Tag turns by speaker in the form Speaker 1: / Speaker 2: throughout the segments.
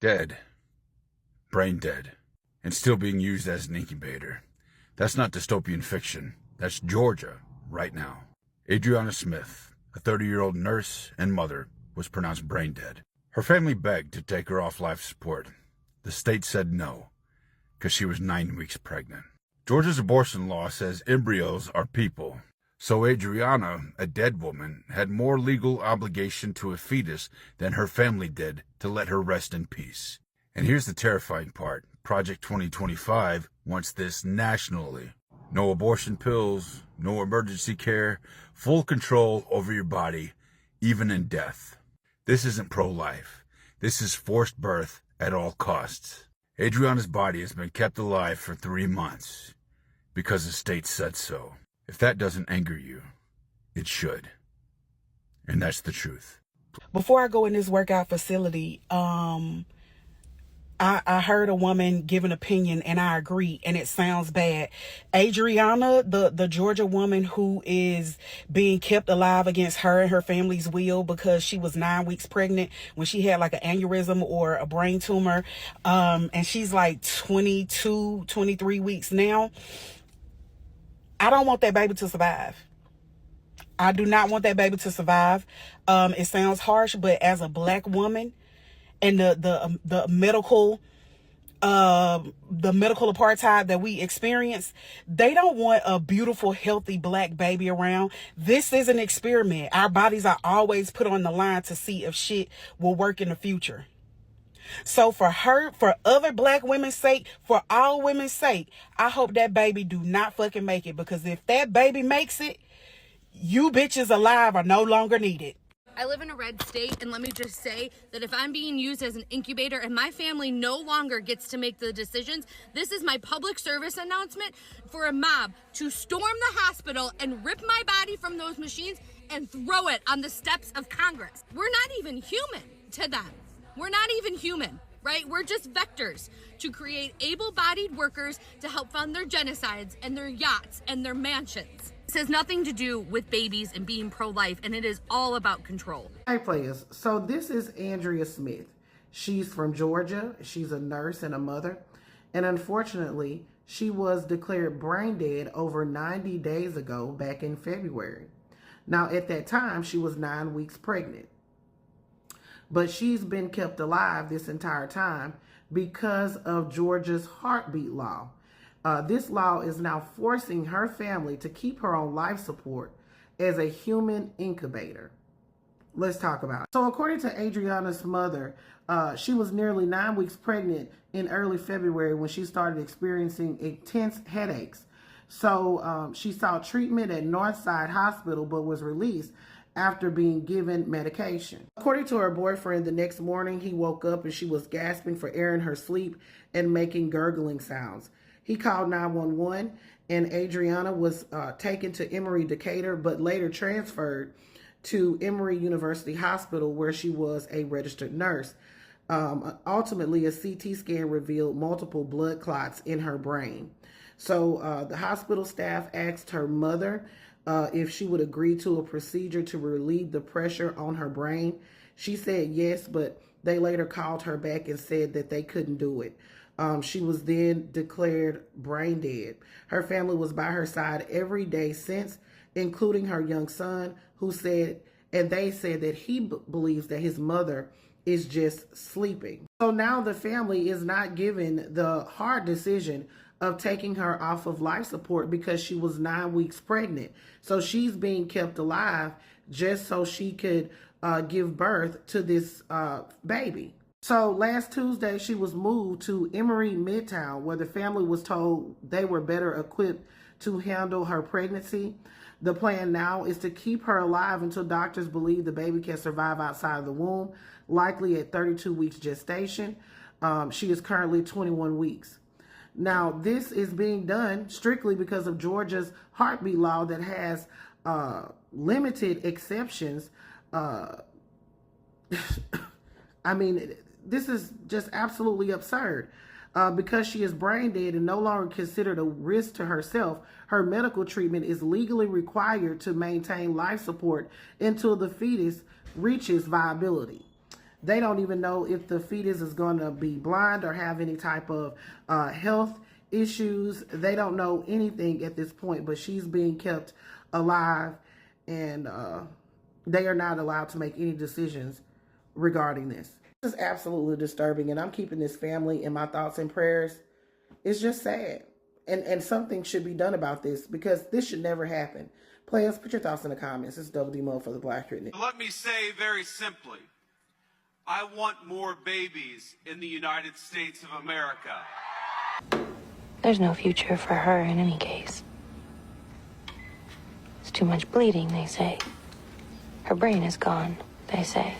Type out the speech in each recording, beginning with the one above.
Speaker 1: Dead. Brain dead. And still being used as an incubator. That's not dystopian fiction. That's Georgia, right now. Adriana Smith, a 30-year-old nurse and mother, was pronounced brain dead. Her family begged to take her off life support. The state said no, because she was 9 weeks pregnant. Georgia's abortion law says embryos are people. So Adriana, a dead woman, had more legal obligation to a fetus than her family did to let her rest in peace. And here's the terrifying part. Project 2025 wants this nationally. No abortion pills, no emergency care, full control over your body, even in death. This isn't pro-life. This is forced birth at all costs. Adriana's body has been kept alive for 3 months because the state said so. If that doesn't anger you, it should. And that's the truth.
Speaker 2: Before I go in this workout facility, I heard a woman give an opinion, and I agree, and it sounds bad. Adriana, the Georgia woman who is being kept alive against her and her family's will because she was 9 weeks pregnant when she had like an aneurysm or a brain tumor, and she's like 22, 23 weeks now. I don't want that baby to survive. I do not want that baby to survive. It sounds harsh, but as a black woman, and the medical apartheid that we experience, they don't want a beautiful, healthy black baby around. This is an experiment. Our bodies are always put on the line to see if shit will work in the future. So for her, for other black women's sake, for all women's sake, I hope that baby do not fucking make it, because if that baby makes it, you bitches alive are no longer needed.
Speaker 3: I live in a red state, and let me just say that if I'm being used as an incubator and my family no longer gets to make the decisions, this is my public service announcement for a mob to storm the hospital and rip my body from those machines and throw it on the steps of Congress. We're not even human to them. We're not even human, right? We're just vectors to create able-bodied workers to help fund their genocides and their yachts and their mansions. This has nothing to do with babies and being pro-life, and it is all about control.
Speaker 4: Hey players, so this is Andrea Smith. She's from Georgia. She's a nurse and a mother. And unfortunately, she was declared brain dead over 90 days ago, back in February. Now, at that time, she was 9 weeks pregnant. But she's been kept alive this entire time because of Georgia's heartbeat law. This law is now forcing her family to keep her on life support as a human incubator. Let's talk about it. So according to Adriana's mother, she was nearly 9 weeks pregnant in early February when she started experiencing intense headaches. So she sought treatment at Northside Hospital but was released after being given medication. According to her boyfriend, the next morning he woke up and she was gasping for air in her sleep and making gurgling sounds. He called 911 and Adriana was taken to Emory Decatur, but later transferred to Emory University Hospital where she was a registered nurse. Ultimately, a CT scan revealed multiple blood clots in her brain. So the hospital staff asked her mother if she would agree to a procedure to relieve the pressure on her brain. She said yes, but they later called her back and said that they couldn't do it. She was then declared brain dead. Her family was by her side every day since, including her young son, who said, and they said that he believes that his mother is just sleeping. So now the family is not given the hard decision of taking her off of life support because she was 9 weeks pregnant. So she's being kept alive just so she could give birth to this baby. So last Tuesday, she was moved to Emory Midtown, where the family was told they were better equipped to handle her pregnancy. The plan now is to keep her alive until doctors believe the baby can survive outside of the womb, likely at 32 weeks gestation. She is currently 21 weeks. Now, this is being done strictly because of Georgia's heartbeat law that has limited exceptions. I mean, this is just absolutely absurd. Because she is brain dead and no longer considered a risk to herself, her medical treatment is legally required to maintain life support until the fetus reaches viability. They don't even know if the fetus is going to be blind or have any type of health issues. They don't know anything at this point, but she's being kept alive, and they are not allowed to make any decisions regarding this. This is absolutely disturbing, and I'm keeping this family in my thoughts and prayers. It's just sad, and something should be done about this, because this should never happen. Players, put your thoughts in the comments. It's Double D Mo for the Black Written.
Speaker 5: Let me say very simply, I want more babies in the United States of America.
Speaker 6: There's no future for her in any case. It's too much bleeding, they say. Her brain is gone, they say.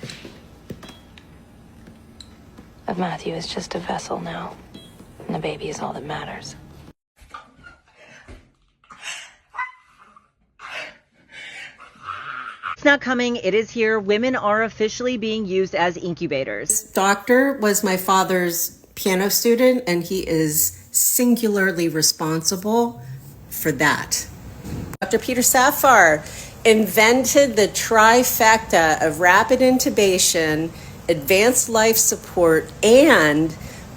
Speaker 6: But Matthew is just a vessel now, and the baby is all that matters.
Speaker 7: It's not coming, it is here. Women are officially being used as incubators.
Speaker 8: Doctor was my father's piano student, and he is singularly responsible for that. Dr. Peter Safar invented the trifecta of rapid intubation, advanced life support, and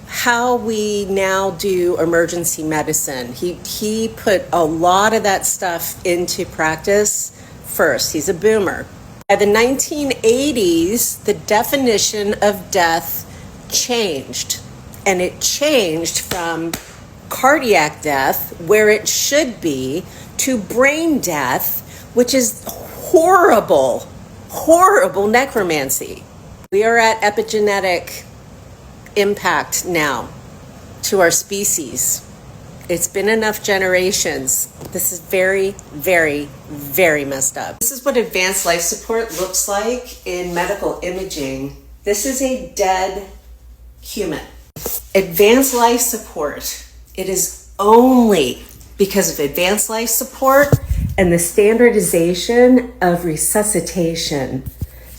Speaker 8: how we now do emergency medicine. He put a lot of that stuff into practice first. He's a boomer. By the 1980s, the definition of death changed, and it changed from cardiac death, where it should be, to brain death, which is horrible, horrible necromancy. We are at epigenetic impact now to our species. It's been enough generations. This is very, very, very messed up. This is what advanced life support looks like in medical imaging. This is a dead human. Advanced life support, it is only because of advanced life support and the standardization of resuscitation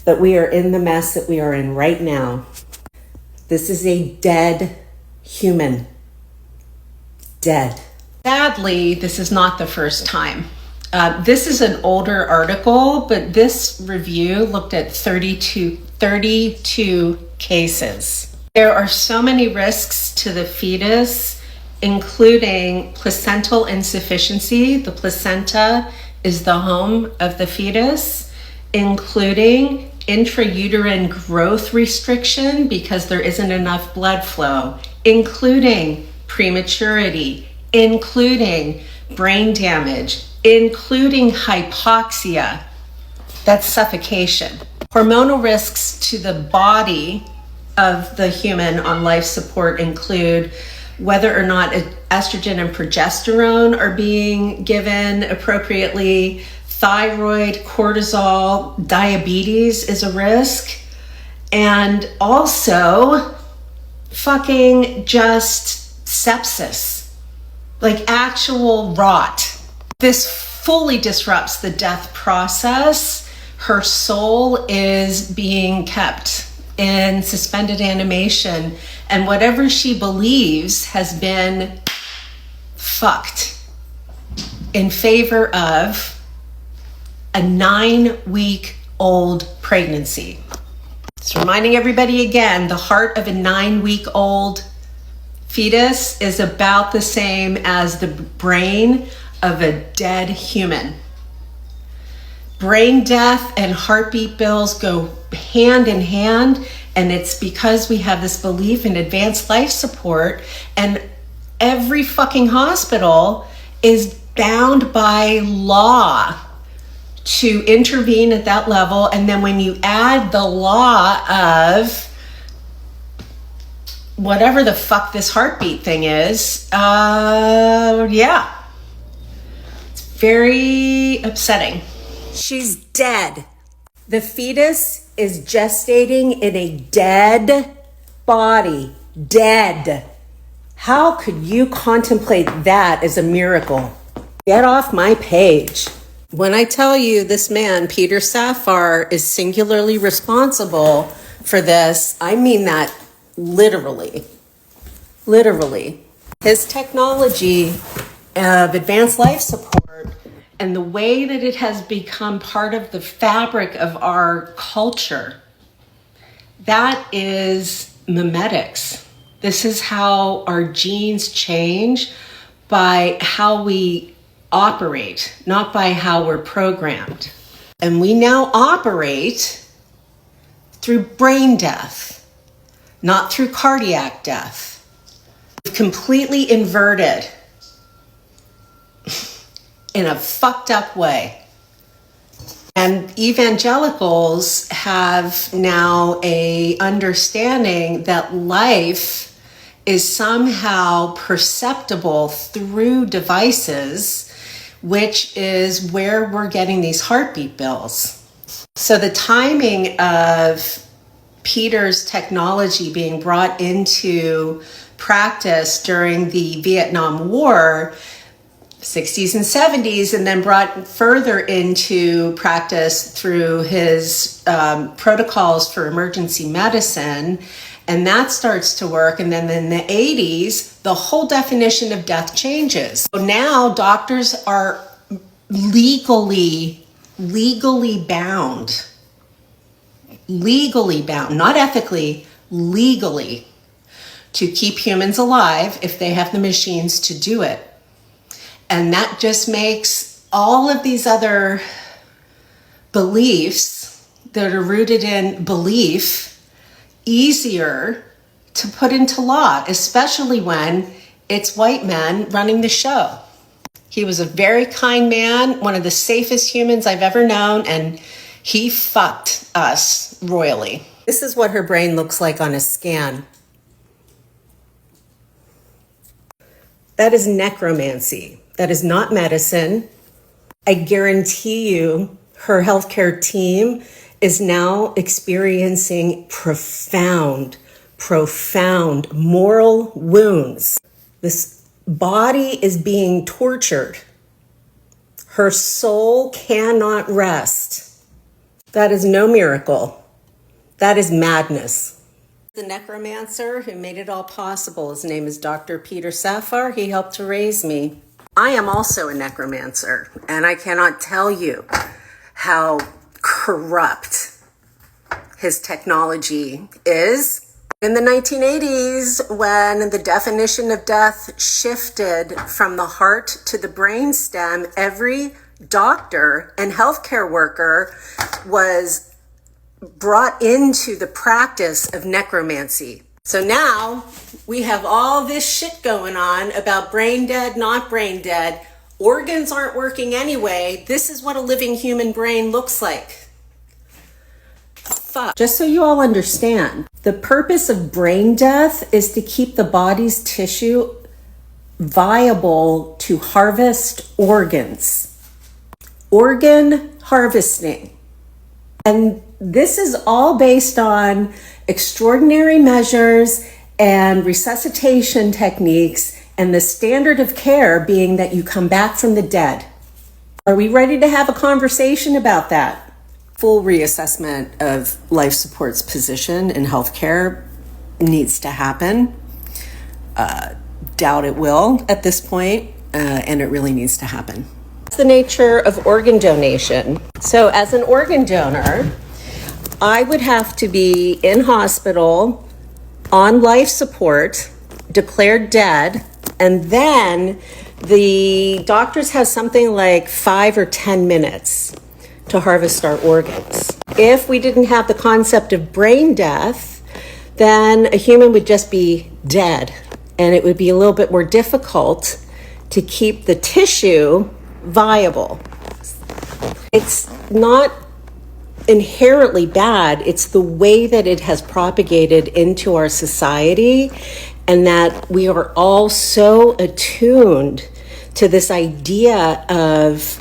Speaker 8: that we are in the mess that we are in right now. This is a dead human. Dead.
Speaker 9: Sadly, this is not the first time. This is an older article, but this review looked at 32 cases. There are so many risks to the fetus, including placental insufficiency. The placenta is the home of the fetus, including intrauterine growth restriction because there isn't enough blood flow, including prematurity, including brain damage, including hypoxia. That's suffocation. Hormonal risks to the body of the human on life support include whether or not estrogen and progesterone are being given appropriately, thyroid, cortisol, diabetes is a risk, and also fucking just sepsis, like actual rot. This fully disrupts the death process. Her soul is being kept in suspended animation, and whatever she believes has been fucked in favor of a 9-week-old pregnancy. It's reminding everybody again, the heart of a 9-week-old fetus is about the same as the brain of a dead human. Brain death and heartbeat bills go hand in hand, and it's because we have this belief in advanced life support, and every fucking hospital is bound by law to intervene at that level. And then when you add the law of whatever the fuck this heartbeat thing is, yeah, it's very upsetting.
Speaker 8: She's dead. The fetus is gestating in a dead body. Dead. How could you contemplate that as a miracle? Get off my page. When I tell you this man, Peter Safar, is singularly responsible for this, I mean that literally. Literally. His technology of advanced life support and the way that it has become part of the fabric of our culture,
Speaker 9: That is mimetics. This is how our genes change by how we operate, not by how we're programmed. And we now operate through brain death, not through cardiac death. We've completely inverted in a fucked up way. And evangelicals have now a understanding that life is somehow perceptible through devices, which is where we're getting these heartbeat bills. So the timing of Peter's technology being brought into practice during the Vietnam War, 60s and 70s, and then brought further into practice through his protocols for emergency medicine. And that starts to work. And then in the 80s, the whole definition of death changes. So now doctors are legally bound, not ethically, legally, to keep humans alive if they have the machines to do it. And that just makes all of these other beliefs that are rooted in belief easier to put into law, especially when it's white men running the show. He was a very kind man, one of the safest humans I've ever known, and he fucked us royally. This is what her brain looks like on a scan. That is necromancy. That is not medicine. I guarantee you her healthcare team is now experiencing profound moral wounds. This body is being tortured. Her soul cannot rest. That is no miracle. That is madness. The necromancer who made it all possible, his name is Dr. Peter Safar. He helped to raise me. I am also a necromancer, and I cannot tell you how corrupt his technology is. In the 1980s, when the definition of death shifted from the heart to the brainstem, every doctor and healthcare worker was brought into the practice of necromancy. So now we have all this shit going on about brain dead, not brain dead. Organs aren't working anyway. This is what a living human brain looks like. Fuck. Just so you all understand, the purpose of brain death is to keep the body's tissue viable to harvest organs. Organ harvesting. And this is all based on extraordinary measures and resuscitation techniques, and the standard of care being that you come back from the dead. Are we ready to have a conversation about that? Full reassessment of life support's position in healthcare needs to happen. Doubt it will at this point, and it really needs to happen. That's the nature of organ donation. So as an organ donor, I would have to be in hospital, on life support, declared dead, and then the doctors have something like 5 or 10 minutes to harvest our organs. If we didn't have the concept of brain death, then a human would just be dead, and it would be a little bit more difficult to keep the tissue viable. It's not inherently bad. It's the way that it has propagated into our society, and that we are all so attuned to this idea of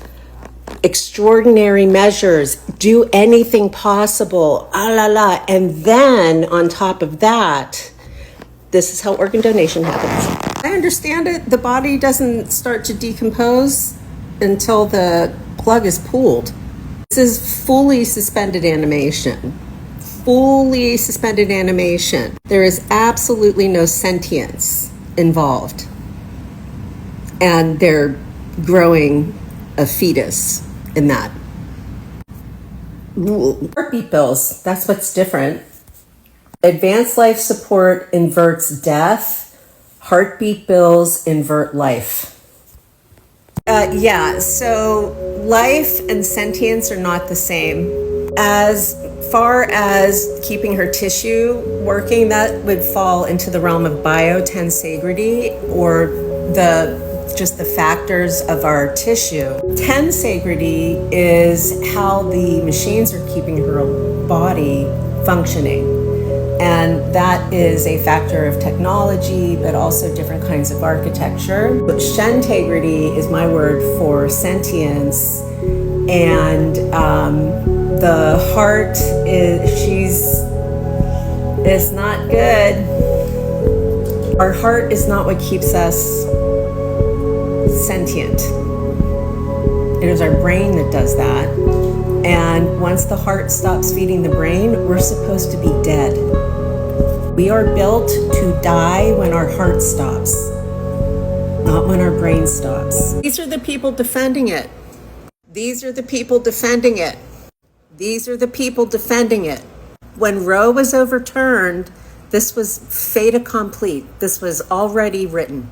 Speaker 9: extraordinary measures, do anything possible, and then on top of that, this is how organ donation happens. I understand it. The body doesn't start to decompose until the plug is pulled. This is fully suspended animation. Fully suspended animation. There is absolutely no sentience involved. And they're growing a fetus in that. Heartbeat bills, that's what's different.
Speaker 8: Advanced life support inverts death. Heartbeat bills invert life. So life and sentience are not the same. As far as keeping her tissue working, that would fall into the realm of biotensegrity, or just the factors of our tissue. Tensegrity is how the machines are keeping her body functioning. And that is a factor of technology, but also different kinds of architecture. But shentegrity is my word for sentience. And the heart is not good. Our heart is not what keeps us sentient. It is our brain that does that. And once the heart stops feeding the brain, we're supposed to be dead. We are built to die when our heart stops, not when our brain stops. These are the people defending it. These are the people defending it. These are the people defending it. When Roe was overturned, this was fait accompli. This was already written.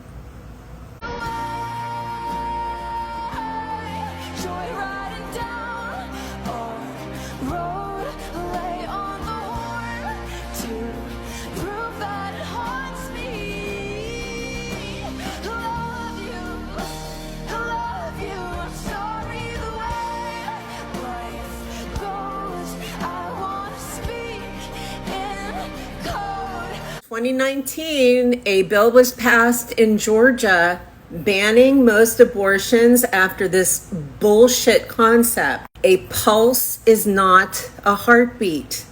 Speaker 8: In 2019, a bill was passed in Georgia banning most abortions after this bullshit concept. A pulse is not a heartbeat.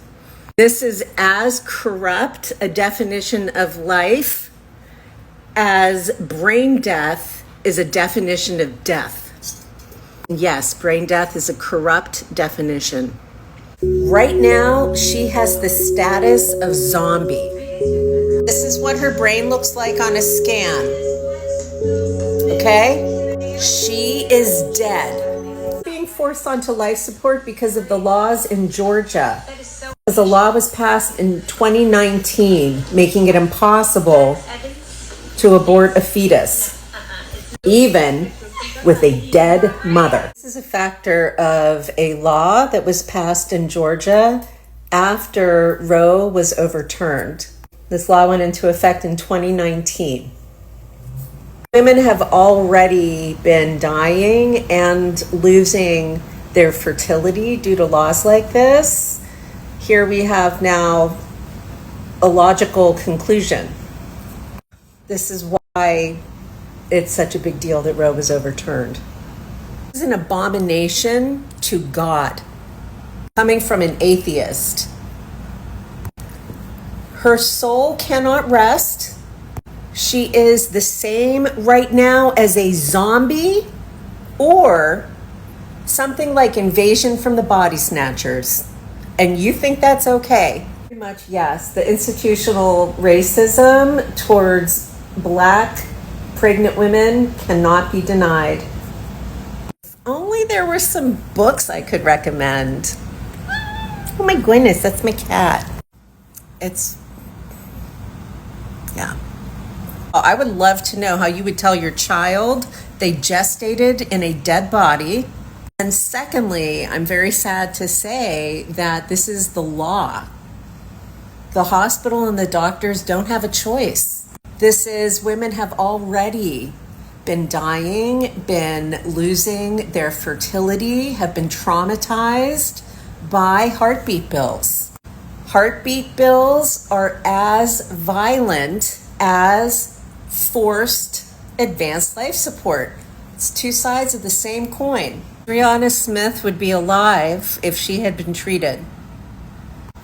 Speaker 8: This is as corrupt a definition of life as brain death is a definition of death. Yes, brain death is a corrupt definition. Right now, she has the status of zombie. This is what her brain looks like on a scan. Okay? She is dead. Being forced onto life support because of the laws in Georgia. Because a law was passed in 2019, making it impossible to abort a fetus, even with a dead mother. This is a factor of a law that was passed in Georgia after Roe was overturned. This law went into effect in 2019. Women have already been dying and losing their fertility due to laws like this. Here we have now a logical conclusion. This is why it's such a big deal that Roe was overturned. This is an abomination to God, coming from an atheist. Her soul cannot rest. She is the same right now as a zombie or something like Invasion from the Body Snatchers. And you think that's okay? Pretty much, yes. The institutional racism towards Black pregnant women cannot be denied. If only there were some books I could recommend. Oh my goodness, that's my cat. Yeah. I would love to know how you would tell your child they gestated in a dead body. And secondly, I'm very sad to say that this is the law. The hospital and the doctors don't have a choice. This is, women have already been dying, been losing their fertility, have been traumatized by heartbeat bills. Heartbeat bills are as violent as forced advanced life support. It's two sides of the same coin. Adriana Smith would be alive if she had been treated.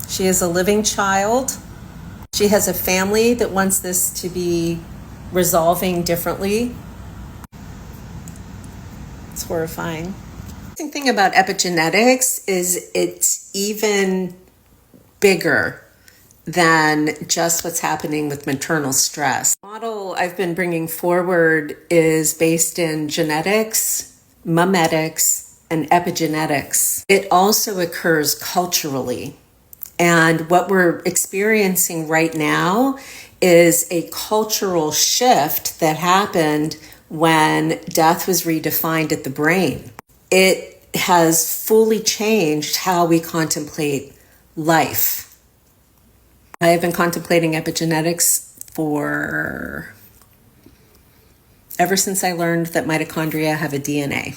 Speaker 8: She is a living child. She has a family that wants this to be resolving differently. It's horrifying. The thing about epigenetics is it's even bigger than just what's happening with maternal stress. The model I've been bringing forward is based in genetics, memetics, and epigenetics. It also occurs culturally. And what we're experiencing right now is a cultural shift that happened when death was redefined at the brain. It has fully changed how we contemplate life. I have been contemplating epigenetics ever since I learned that mitochondria have a DNA,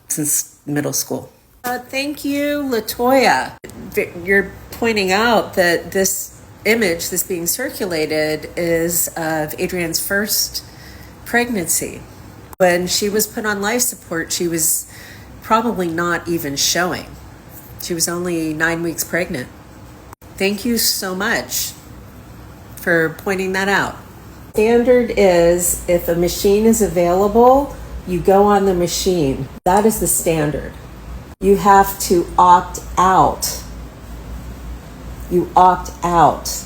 Speaker 8: since middle school. Thank you, Latoya. You're pointing out that this image that's being circulated is of Adrian's first pregnancy. When she was put on life support, she was probably not even showing. She was only 9 weeks pregnant. Thank you so much for pointing that out. Standard is if a machine is available, you go on the machine. That is the standard. You have to opt out. You opt out,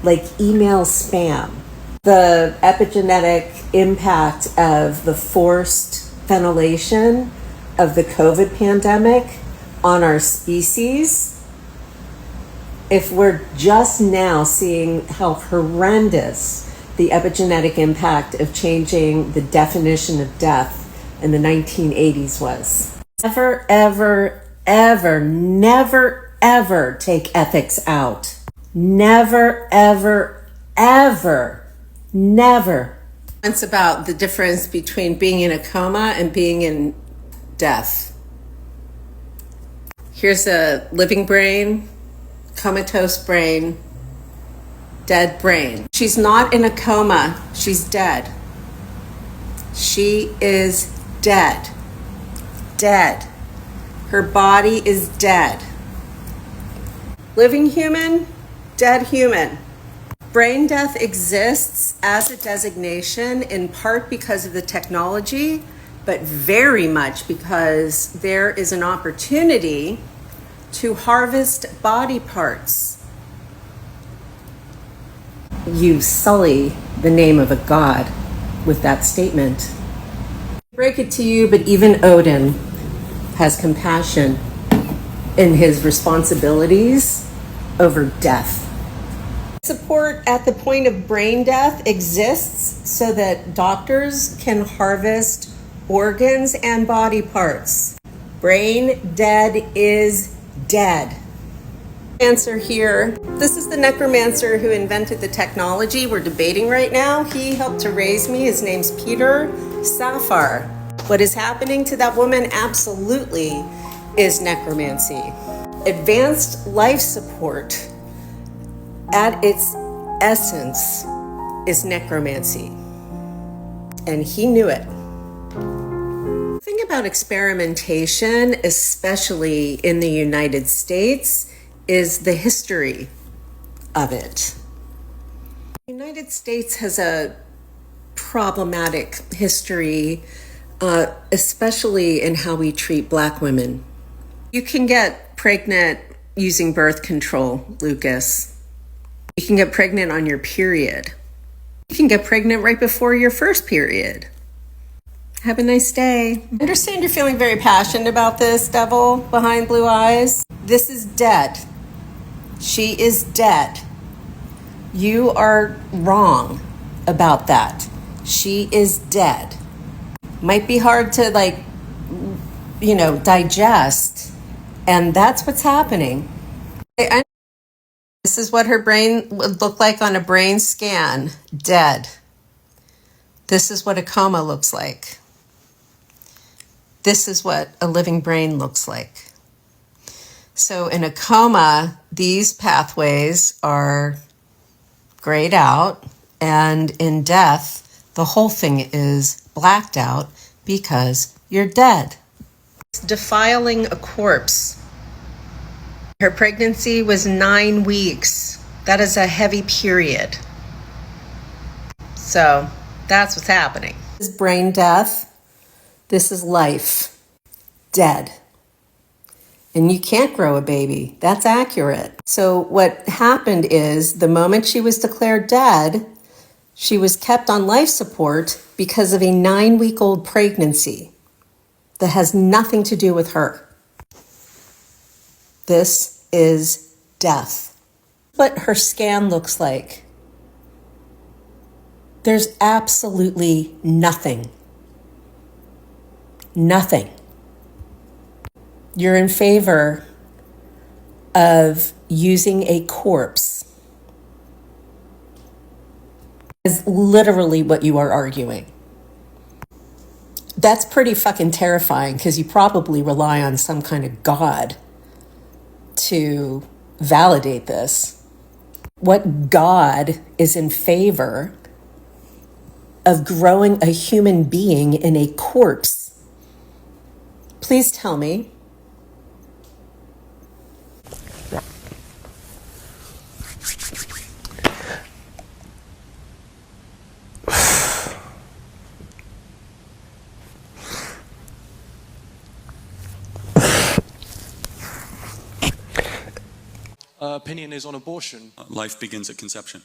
Speaker 8: like email spam. The epigenetic impact of the forced ventilation of the COVID pandemic on our species, if we're just now seeing how horrendous the epigenetic impact of changing the definition of death in the 1980s was. Never, ever, ever, never, ever take ethics out. Never, ever, ever, never. It's about the difference between being in a coma and being in death. Here's a living brain, comatose brain, dead brain. She's not in a coma, she's dead. She is dead. Dead. Her body is dead. Living human, dead human. Brain death exists as a designation in part because of the technology, but very much because there is an opportunity to harvest body parts. You sully the name of a god with that statement. I break it to you, but even Odin has compassion in his responsibilities over death. Support at the point of brain death exists so that doctors can harvest organs and body parts. Brain dead is dead. Answer here. This is the necromancer who invented the technology we're debating right now. He helped to raise me. His name's Peter Safar. What is happening to that woman absolutely is necromancy. Advanced life support at its essence is necromancy. And he knew it. The thing about experimentation, especially in the United States, is the history of it. The United States has a problematic history, especially in how we treat Black women. You can get pregnant using birth control, Lucas. You can get pregnant on your period. You can get pregnant right before your first period. Have a nice day. I understand you're feeling very passionate about this, devil behind blue eyes. This is dead. She is dead. You are wrong about that. She is dead. Might be hard to digest, and that's what's happening. This is what her brain would look like on a brain scan, dead. This is what a coma looks like. This is what a living brain looks like. So in a coma, these pathways are grayed out, and in death, the whole thing is blacked out because you're dead. It's defiling a corpse. Her pregnancy was 9 weeks. That is a heavy period. So that's what's happening. This is brain death. This is life. Dead. And you can't grow a baby. That's accurate. So what happened is the moment she was declared dead, she was kept on life support because of a 9-week-old pregnancy that has nothing to do with her. This is death. What her scan looks like. There's absolutely nothing. Nothing. You're in favor of using a corpse. Is literally what you are arguing. That's pretty fucking terrifying because you probably rely on some kind of God to validate this. What God is in favor of growing a human being in a corpse? Please tell me.
Speaker 10: Opinion is on abortion.
Speaker 11: Life begins at conception.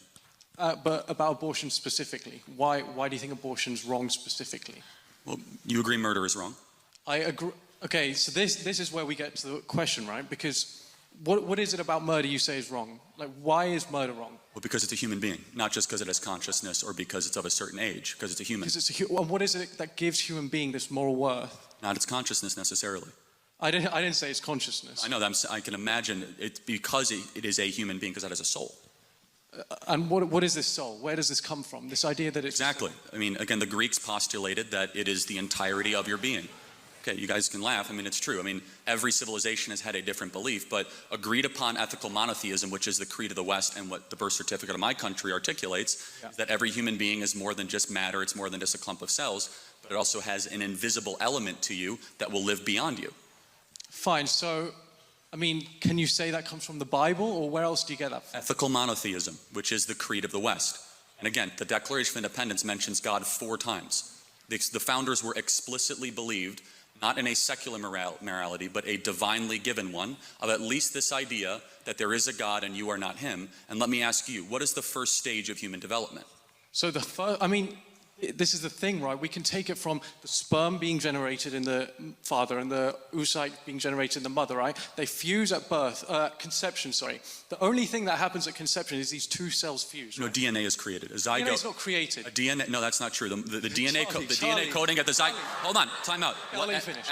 Speaker 10: But about abortion specifically, why do you think abortion's wrong specifically?
Speaker 11: Well, you agree murder is wrong?
Speaker 10: I agree. Okay, so this is where we get to the question, right? Because what is it about murder you say is wrong? Like, why is murder wrong?
Speaker 11: Well, because it's a human being, not just because it has consciousness or because it's of a certain age, because it's a human.
Speaker 10: And what is it that gives human being this moral worth?
Speaker 11: Not its consciousness necessarily.
Speaker 10: I didn't say it's consciousness.
Speaker 11: I know that I can imagine it because it is a human being because it has a soul.
Speaker 10: And what is this soul? Where does this come from? This idea that it's...
Speaker 11: Exactly. I mean, again, the Greeks postulated that it is the entirety of your being. Okay, you guys can laugh. I mean, it's true. I mean, every civilization has had a different belief, but agreed upon ethical monotheism, which is the creed of the West and what the birth certificate of my country articulates, is that every human being is more than just matter, it's more than just a clump of cells, but it also has an invisible element to you that will live beyond you.
Speaker 10: Fine, so, I mean, can you say that comes from the Bible, or where else do you get that from?
Speaker 11: Ethical monotheism, which is the creed of the West. And again, the Declaration of Independence mentions God 4 times. The founders were explicitly believed, not in a secular morality, but a divinely given one, of at least this idea that there is a God and you are not him. And let me ask you, what is the first stage of human development?
Speaker 10: So I mean, this is the thing, right? We can take it from the sperm being generated in the father and the oocyte being generated in the mother, right? They fuse at birth, conception, sorry. The only thing that happens at conception is these 2 cells fuse.
Speaker 11: Right? No, DNA is created. A zygote.
Speaker 10: DNA is not created.
Speaker 11: A DNA, no, that's not true. The DNA, DNA coding at the zygote. Hold on, time out.
Speaker 10: I'll let you finish.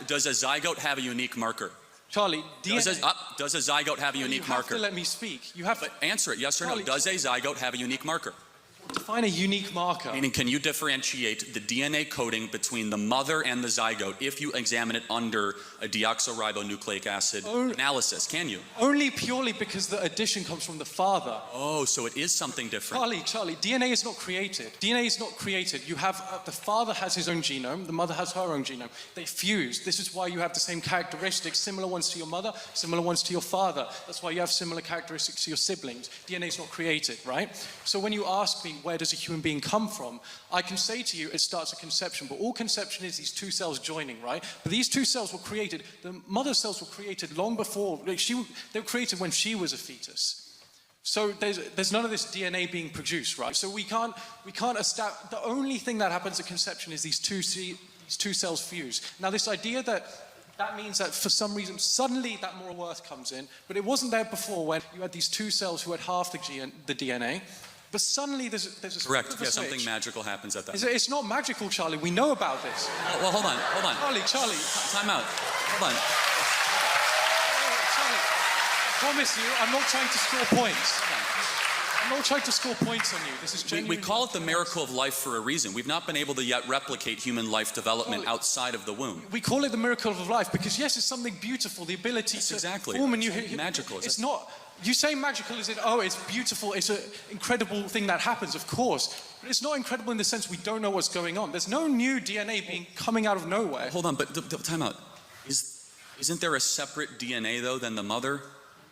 Speaker 11: Does a zygote have a unique marker?
Speaker 10: Charlie, DNA...
Speaker 11: Does a zygote have a unique marker?
Speaker 10: You have to let me speak. You have to...
Speaker 11: But answer it, yes or no. Does a zygote have a unique marker?
Speaker 10: Define a unique marker.
Speaker 11: Meaning, can you differentiate the DNA coding between the mother and the zygote if you examine it under a deoxyribonucleic acid analysis? Can you?
Speaker 10: Only purely because the addition comes from the father.
Speaker 11: Oh, so it is something different.
Speaker 10: Charlie, DNA is not created. DNA is not created. You have, the father has his own genome, the mother has her own genome. They fuse. This is why you have the same characteristics, similar ones to your mother, similar ones to your father. That's why you have similar characteristics to your siblings. DNA is not created, right? So when you ask me, where does a human being come from? I can say to you, it starts at conception, but all conception is these 2 cells joining, right? But these 2 cells were created, the mother cells were created long before, they were created when she was a fetus. So there's none of this DNA being produced, right? So we can't establish, the only thing that happens at conception is these two cells fuse. Now this idea that means that for some reason, suddenly that moral worth comes in, but it wasn't there before when you had these 2 cells who had half the DNA. But suddenly there's a
Speaker 11: correct. Yeah, something magical happens at that.
Speaker 10: It's not magical, Charlie. We know about this.
Speaker 11: Well, hold on.
Speaker 10: Charlie.
Speaker 11: Time out. Hold on.
Speaker 10: Charlie, I promise you, I'm not trying to score points. I'm not trying to score points on you. This is genuinely...
Speaker 11: We call it the miracle of life for a reason. We've not been able to yet replicate human life development outside of the womb.
Speaker 10: We call it the miracle of life because, yes, it's something beautiful, the ability to form a new...
Speaker 11: Magical.
Speaker 10: It's not... You say magical as in, oh, it's beautiful, it's an incredible thing that happens, of course. But it's not incredible in the sense we don't know what's going on. There's no new DNA coming out of nowhere.
Speaker 11: Hold on, but time out. Isn't there a separate DNA, though, than the mother?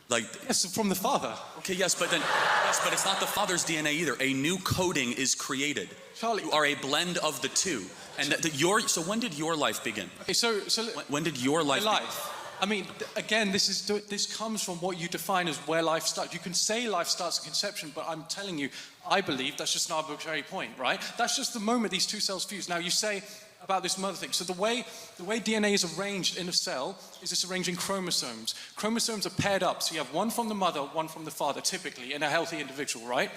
Speaker 11: Like,
Speaker 10: yes, from the father.
Speaker 11: Okay, but it's not the father's DNA either. A new coding is created.
Speaker 10: Charlie,
Speaker 11: you are a blend of the 2. And so when did your life begin?
Speaker 10: Okay, so
Speaker 11: when did your life begin?
Speaker 10: I mean, again, this comes from what you define as where life starts. You can say life starts at conception, but I'm telling you, I believe that's just an arbitrary point, right? That's just the moment these 2 cells fuse. Now you say, about this mother thing. So the way DNA is arranged in a cell is it's arranged in chromosomes. Chromosomes are paired up, so you have one from the mother, one from the father, typically, in a healthy individual, right?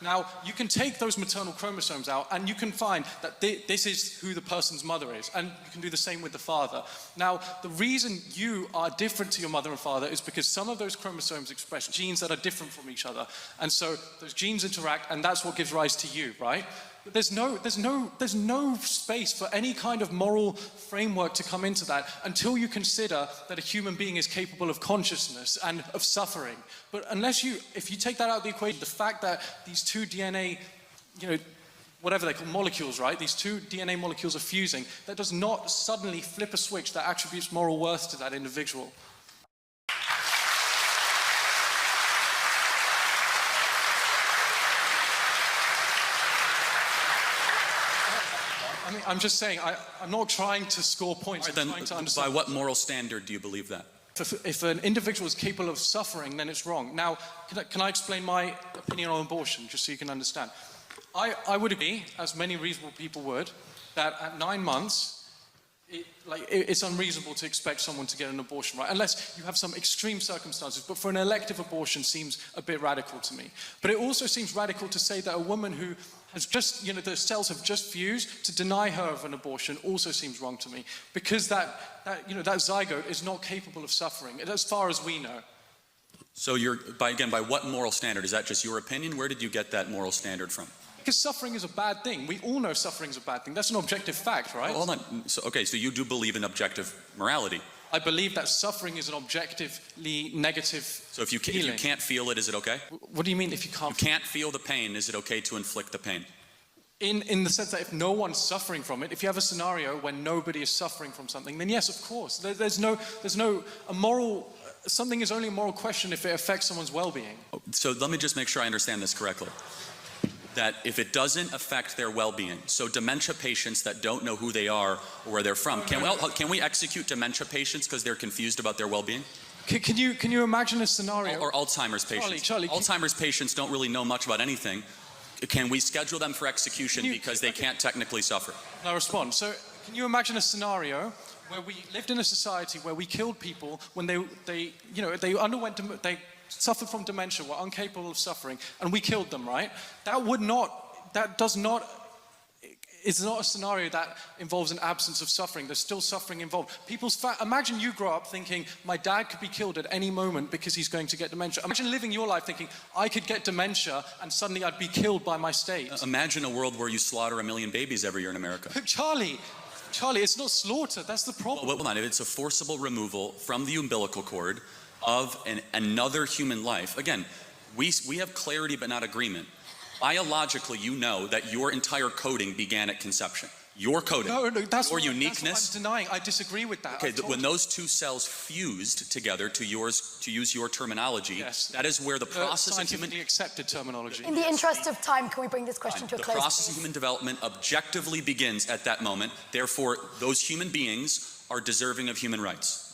Speaker 10: Now, you can take those maternal chromosomes out and you can find that this is who the person's mother is, and you can do the same with the father. Now, the reason you are different to your mother and father is because some of those chromosomes express genes that are different from each other, and so those genes interact, and that's what gives rise to you, right? But there's no space for any kind of moral framework to come into that until you consider that a human being is capable of consciousness and of suffering. But if you take that out of the equation, the fact that these two DNA, whatever they call molecules, right? These two DNA molecules are fusing, that does not suddenly flip a switch that attributes moral worth to that individual. I'm just saying, I'm not trying to score points.
Speaker 11: Right, then,
Speaker 10: trying to understand.
Speaker 11: by what moral standard do you believe that?
Speaker 10: If an individual is capable of suffering, then it's wrong. Now, can I explain my opinion on abortion, just so you can understand? I would agree, as many reasonable people would, that at 9 months, it's unreasonable to expect someone to get an abortion, right? Unless you have some extreme circumstances. But for an elective abortion seems a bit radical to me. But it also seems radical to say that a woman who has just, the cells have just fused, to deny her of an abortion also seems wrong to me. Because that zygote is not capable of suffering, as far as we know.
Speaker 11: So by what moral standard? Is that just your opinion? Where did you get that moral standard from?
Speaker 10: Because suffering is a bad thing. We all know suffering is a bad thing. That's an objective fact, right?
Speaker 11: Well, hold on. So you do believe in objective morality?
Speaker 10: I believe that suffering is an objectively negative
Speaker 11: So if you can't feel it, is it okay?
Speaker 10: What do you mean if you can't?
Speaker 11: You can't feel the pain, is it okay to inflict the pain?
Speaker 10: In the sense that if no one's suffering from it, if you have a scenario where nobody is suffering from something, then yes, of course. Something is only a moral question if it affects someone's well-being.
Speaker 11: So let me just make sure I understand this correctly. That if it doesn't affect their well-being, so dementia patients that don't know who they are or where they're from, can we execute dementia patients because they're confused about their well-being?
Speaker 10: Can you imagine a scenario?
Speaker 11: Or Alzheimer's patients.
Speaker 10: Charlie,
Speaker 11: Alzheimer's patients don't really know much about anything. Can we schedule them for execution because they can't technically suffer?
Speaker 10: I'll respond. So can you imagine a scenario where we lived in a society where we killed people when they suffered from dementia, were incapable of suffering, and we killed them, right? It's not a scenario that involves an absence of suffering. There's still suffering involved. Imagine you grow up thinking, my dad could be killed at any moment because he's going to get dementia. Imagine living your life thinking, I could get dementia and suddenly I'd be killed by my state.
Speaker 11: Imagine a world where you slaughter 1 million babies every year in America.
Speaker 10: Charlie, it's not slaughter, that's the problem.
Speaker 11: Well, hold on, if it's a forcible removal from the umbilical cord of another human life, again, we have clarity but not agreement. Biologically, you know that your entire coding began at conception. Your coding,
Speaker 10: that's
Speaker 11: your uniqueness.
Speaker 10: That's what I'm denying. I disagree with that.
Speaker 11: Okay, when those two cells fused together, to use your terminology,
Speaker 10: yes,
Speaker 11: that is where the process of
Speaker 10: scientifically accepted terminology.
Speaker 12: In the interest of time, can we bring this question to a close?
Speaker 11: The process of human development objectively begins at that moment. Therefore, those human beings are deserving of human rights.